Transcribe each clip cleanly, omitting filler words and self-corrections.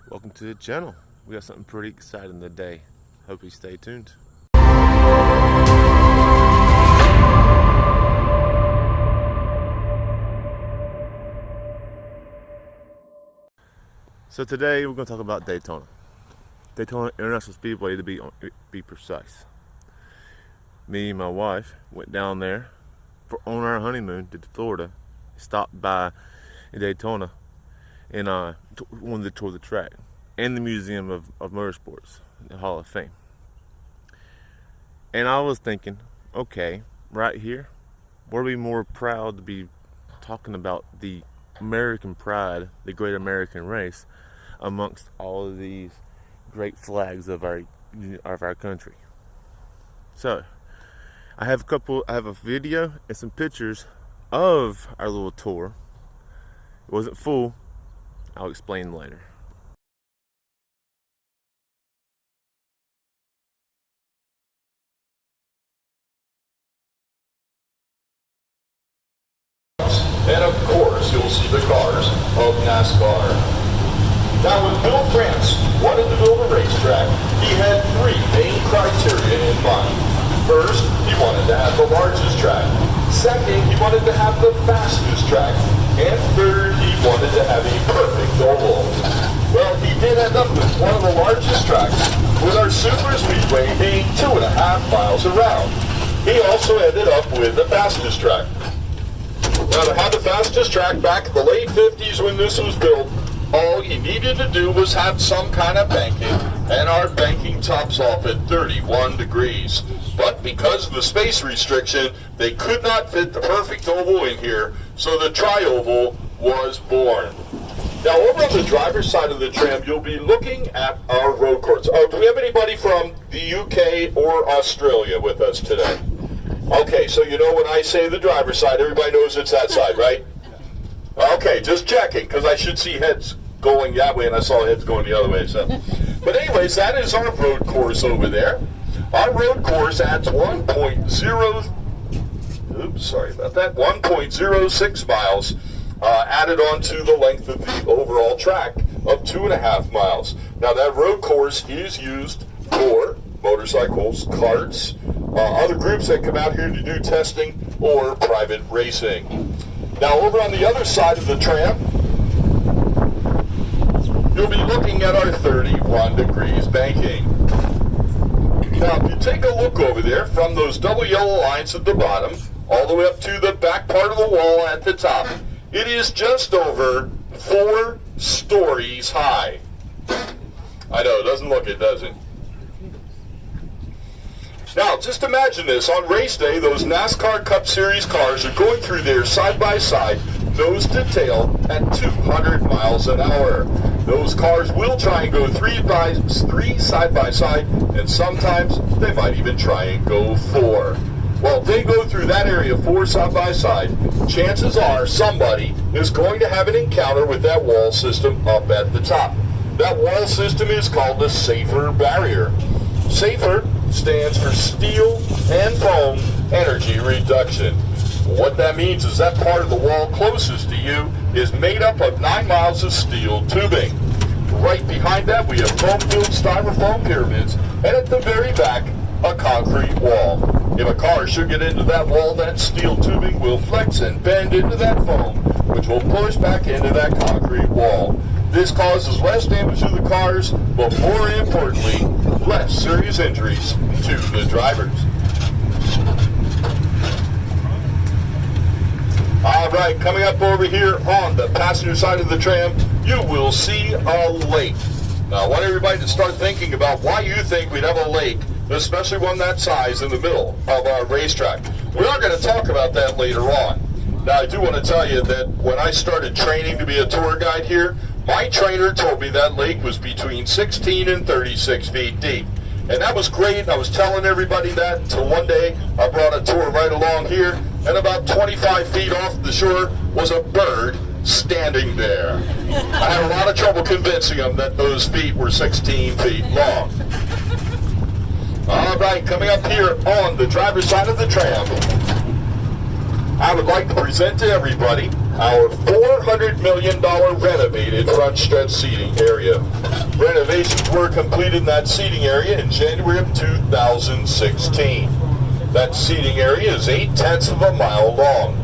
Welcome to the channel. We got something pretty exciting today. Hope you stay tuned. So today we're going to talk about Daytona. Daytona International Speedway to be precise. Me and my wife went down there on our honeymoon to Florida, stopped by in Daytona, and wanted to tour the track and the Museum of Motorsports, the Hall of Fame. And I was thinking, okay, right here, we'll be more proud to be talking about the American pride, the great American race, amongst all of these great flags of our country. So I have a video and some pictures of our little tour. It wasn't full. I'll explain later. And of course, you'll see the cars of NASCAR. Now, when Bill France wanted to build a racetrack, he had three main criteria in mind. First, he wanted to have the largest track. Second, he wanted to have the fastest track. And third, he wanted to have a perfect oval. Well, he did end up with one of the largest tracks, with our Super Speedway being 2.5 miles around. He also ended up with the fastest track. Now, to have the fastest track back in the late 50s when this was built, all you needed to do was have some kind of banking, and our banking tops off at 31 degrees. But because of the space restriction, they could not fit the perfect oval in here, so the tri-oval was born. Now, over on the driver's side of the tram, you'll be looking at our road course. Oh, do we have anybody from the UK or Australia with us today? Okay, so you know when I say the driver's side, everybody knows it's that side, right? Okay, just checking, because I should see heads going that way, and I saw heads going the other way. So, but anyways, that is our road course over there. Our road course adds 1.06 miles added on to the length of the overall track of 2.5 miles. Now, that road course is used for motorcycles, karts, other groups that come out here to do testing, or private racing. Now, over on the other side of the tram, you'll be looking at our 31 degrees banking. Now, if you take a look over there from those double yellow lines at the bottom, all the way up to the back part of the wall at the top, it is just over 4 stories high. I know, it doesn't look it, does it? Now, just imagine this. On race day, those NASCAR Cup Series cars are going through there side by side, nose to tail, at 200 miles an hour. Those cars will try and go three side by side, and sometimes they might even try and go 4. Well, if they go through that area 4 side by side, chances are somebody is going to have an encounter with that wall system up at the top. That wall system is called the SAFER barrier. SAFER stands for Steel and Foam Energy Reduction. What that means is that part of the wall closest to you is made up of 9 miles of steel tubing. Right behind that, we have foam-filled styrofoam pyramids, and at the very back, a concrete wall. If a car should get into that wall, that steel tubing will flex and bend into that foam, which will push back into that concrete wall. This causes less damage to the cars, but more importantly, less serious injuries to the drivers. All right, coming up over here on the passenger side of the tram, you will see a lake. Now, I want everybody to start thinking about why you think we'd have a lake, especially one that size, in the middle of our racetrack. We are going to talk about that later on. Now, I do want to tell you that when I started training to be a tour guide here, my trainer told me that lake was between 16 and 36 feet deep. And that was great. I was telling everybody that until one day I brought a tour right along here, and about 25 feet off the shore was a bird standing there. I had a lot of trouble convincing him that those feet were 16 feet long. All right, coming up here on the driver's side of the tram, I would like to present to everybody our $400 million renovated front stretch seating area. Renovations were completed in that seating area in January of 2016. That seating area is 0.8 of a mile long.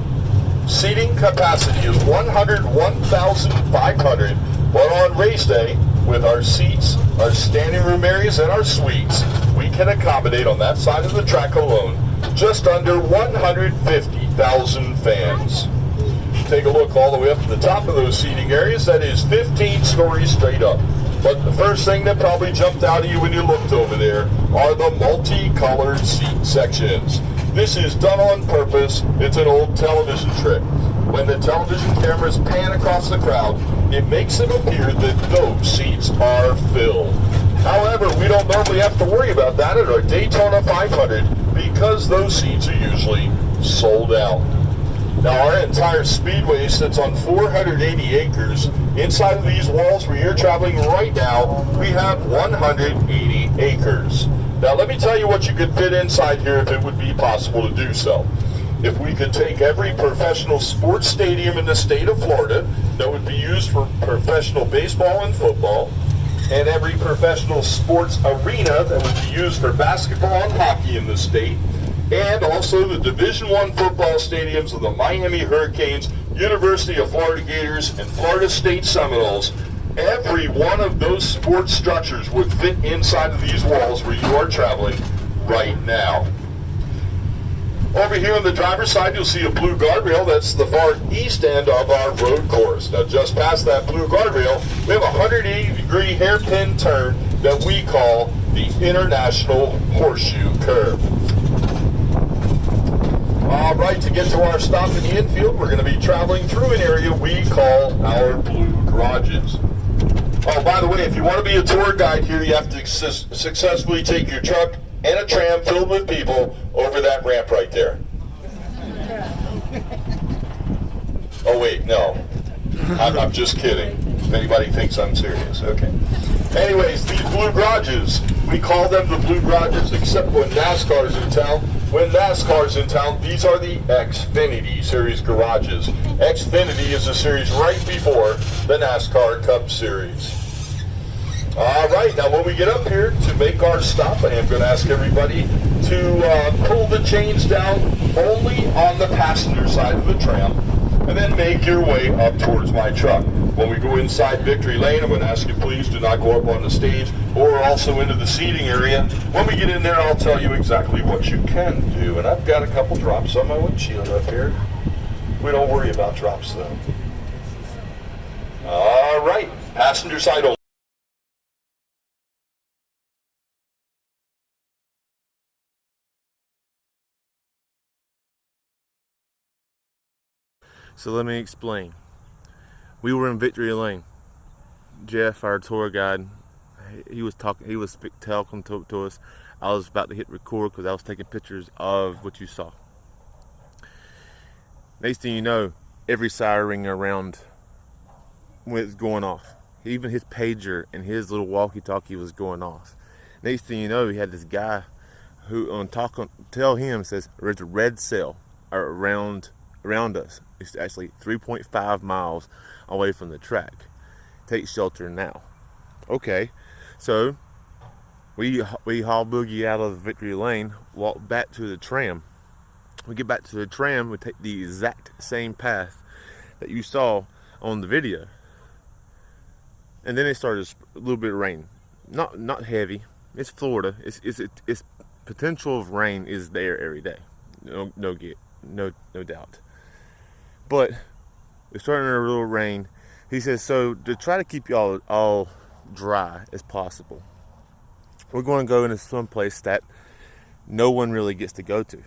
Seating capacity is 101,500, but on race day, with our seats, our standing room areas, and our suites, we can accommodate on that side of the track alone just under 150,000 fans. Take a look all the way up to the top of those seating areas. That is 15 stories straight up. But the first thing that probably jumped out at you when you looked over there are the multicolored seat sections. This is done on purpose. It's an old television trick. When the television cameras pan across the crowd, it makes it appear that those seats are filled. However, we don't normally have to worry about that at our Daytona 500 because those seats are usually sold out. Now, our entire Speedway sits on 480 acres. Inside of these walls where you're traveling right now, we have 180 acres. Now, let me tell you what you could fit inside here if it would be possible to do so. If we could take every professional sports stadium in the state of Florida that would be used for professional baseball and football, and every professional sports arena that would be used for basketball and hockey in the state, and also the Division I football stadiums of the Miami Hurricanes, University of Florida Gators, and Florida State Seminoles, every one of those sports structures would fit inside of these walls where you are traveling right now. Over here on the driver's side, you'll see a blue guardrail. That's the far east end of our road course. Now, just past that blue guardrail, we have a 180-degree hairpin turn that we call the International Horseshoe Curve. All right, to get to our stop in the infield, we're going to be traveling through an area we call our blue garages. Oh, by the way, if you want to be a tour guide here, you have to successfully take your truck and a tram filled with people over that ramp right there. Oh, wait, no. I'm just kidding. If anybody thinks I'm serious, okay. Anyways, these blue garages, we call them the blue garages, except when NASCAR's in town. When NASCAR's in town, these are the Xfinity Series garages. Xfinity is a series right before the NASCAR Cup Series. All right, now when we get up here to make our stop, I am going to ask everybody to pull the chains down only on the passenger side of the tram, and then make your way up towards my truck. When we go inside Victory Lane, I'm going to ask you please do not go up on the stage or also into the seating area. When we get in there, I'll tell you exactly what you can do. And I've got a couple drops on my windshield up here. We don't worry about drops, though. All right, passenger side only. So let me explain. We were in Victory Lane. Jeff, our tour guide, he was talking to us. I was about to hit record because I was taking pictures of what you saw. Next thing you know, every siren around was going off. Even his pager and his little walkie-talkie was going off. Next thing you know, he had this guy who tell him says there's a red cell around us. It's actually 3.5 miles away from the track. Take shelter now. Okay, so we haul boogie out of Victory Lane, walk back to the tram. We get back to the tram, we take the exact same path that you saw on the video, and then it started a little bit of rain. Not heavy. It's Florida. It's potential of rain is there every day. No doubt. But it's starting to a little rain. He says, so to try to keep y'all all dry as possible, we're going to go into some place that no one really gets to go to.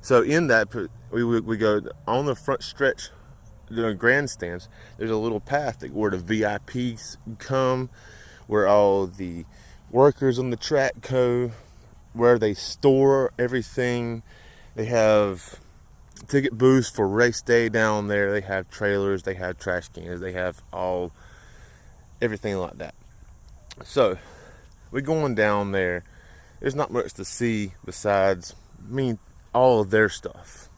So in that, we go on the front stretch, the grandstands. There's a little path where the VIPs come, where all the workers on the track go, where they store everything. They have ticket booths for race day down there. They have trailers, they have trash cans, they have everything like that. So we're going down there. There's not much to see besides all of their stuff.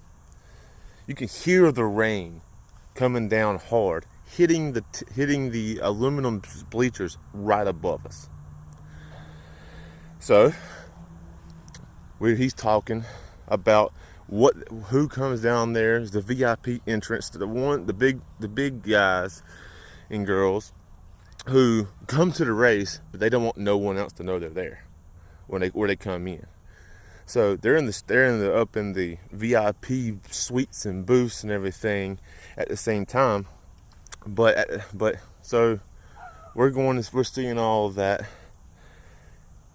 You can hear the rain coming down hard, hitting the aluminum bleachers right above us. So he's talking about who comes down there is the VIP entrance to the big guys and girls who come to the race, but they don't want no one else to know they're there where they come in. So they're up in the VIP suites and booths and everything at the same time. But so we're seeing all of that.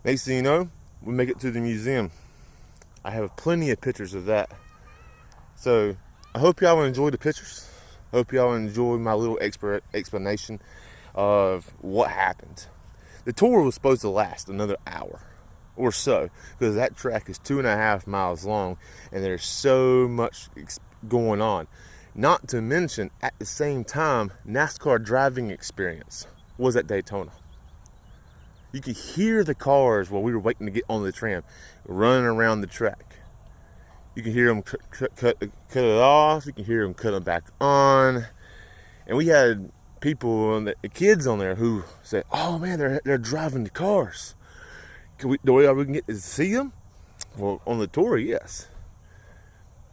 Next thing you know, we make it to the museum. I have plenty of pictures of that. So I hope y'all enjoy the pictures. Hope y'all enjoy my little explanation of what happened. The tour was supposed to last another hour or so, because that track is 2.5 miles long and there's so much going on. Not to mention, at the same time, NASCAR driving experience was at Daytona. You could hear the cars while we were waiting to get on the tram running around the track. You can hear them cut it off. You can hear them cut them back on. And we had people, the kids on there, who said, "Oh man, they're driving the cars. We can get to see them?" Well, on the tour, yes.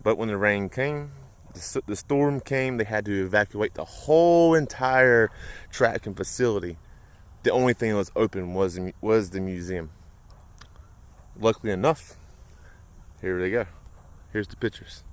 But when the rain came, the storm came, they had to evacuate the whole entire track and facility. The only thing that was open was the museum. Luckily enough, here they go. Here's the pictures.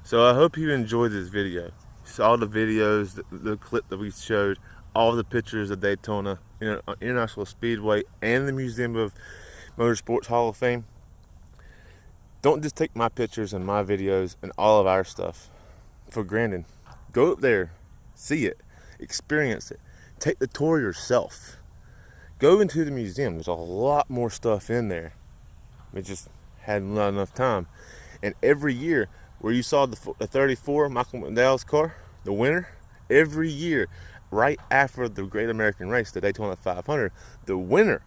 So I hope you enjoyed this video. You saw the videos, the clip that we showed, all the pictures of Daytona, International Speedway, and the Museum of Motorsports Hall of Fame. Don't just take my pictures and my videos and all of our stuff for granted. Go up there, see it, experience it, take the tour yourself. Go into the museum. There's a lot more stuff in there. We just hadn't had enough time. And every year, where you saw the 34 Michael McDowell's car, the winner, every year, right after the Great American Race, the Daytona 500, the winner,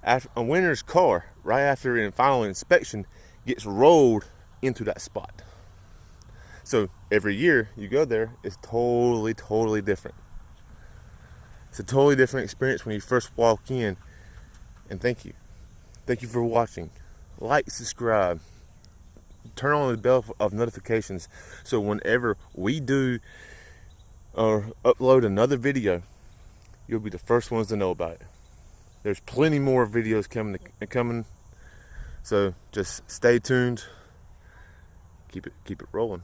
after a winner's car, right after in final inspection, gets rolled into that spot. So every year you go there, it's totally different. It's a totally different experience when you first walk in. And thank you for watching. Like, subscribe, turn on the bell of notifications, so whenever we do or upload another video, you'll be the first ones to know about it. There's plenty more videos coming, so just stay tuned. keep it rolling.